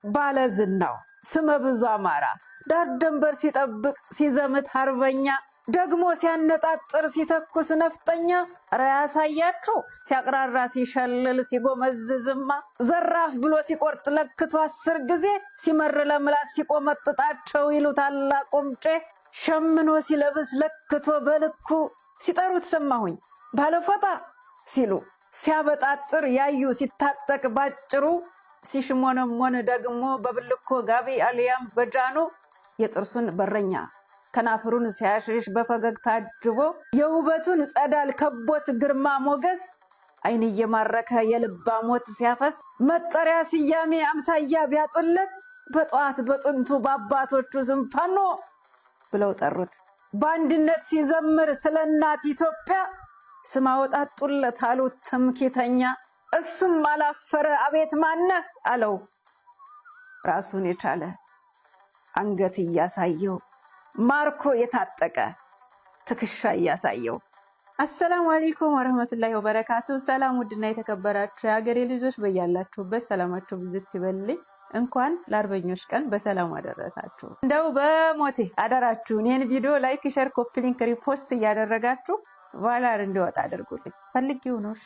ባለዝናው ስመ ብዙ አማራ ዳር ድንበር ሲጠብቅ ሲዘምት አርበኛ ደግሞ ሲያነጣጥር ሲተኩስ ነፍጠኛ ኧረ ያሳያችሁ ሲያቅራራ ሲሸልል ሲጎመዝዝማ ዘራፍ ብሎ ሲቆርጥ ለክቶ 10 ጊዜ ሲመር ለምላስ ሲቆመጥጣቸው ይሉታል ቁምጬ ሸምኖ ሲለብስ ለክቶ በልኩ ሲጠሩት ሰማሁኝ ባለፎጣ ሲሉ ሲያበጣጥር ያዩ ሲታጠቅ ባጭሩ ሲሽሞነሞን ደግሞ በብልኮ ጋቢ አልያም በጃኖ የጥርሱን በረኛ ከናፍሩን ሲያሽሽ በፈገግታ አጅቦ የውበቱን ጸዳል ከቦት ግርማ ሞገስ አይን እየማረከ የልባ ሞት ሲያፈስ መጠሪያ ስያሜ አምሳያ ቢያጡለት በጧት በጥንቱ በአባቶቹ ስም ፋኖ ብለው ጠሩት። በአንድነት ሲዘምር ስለ እናት ኢትዮጵያ ስም አወጣጡለት አሉት ትምክህተኛ። እሱም አላፈረ አቤት ማነህ አለው ራሱን የቻለ አንገት እያሳየው ማርኮ የታጠቀ ትከሻ እያሳየው። አሰላሙ አለይኩም ወራህመቱላሂ ወበረካቱ። ሰላም ውድና የተከበራችሁ የሀገሬ ልጆች በያላችሁበት ሰላማችሁ ብዝት ይበልልኝ። እንኳን ለአርበኞች ቀን በሰላም አደረሳችሁ። እንደው በሞቴ አደራችሁን ይሄን ቪዲዮ ላይክ፣ ሼር፣ ኮፒ ሊንክ፣ ሪፖስት እያደረጋችሁ ቫላር እንዲወጣ አድርጉልኝ ፈልጊው ነው። እሺ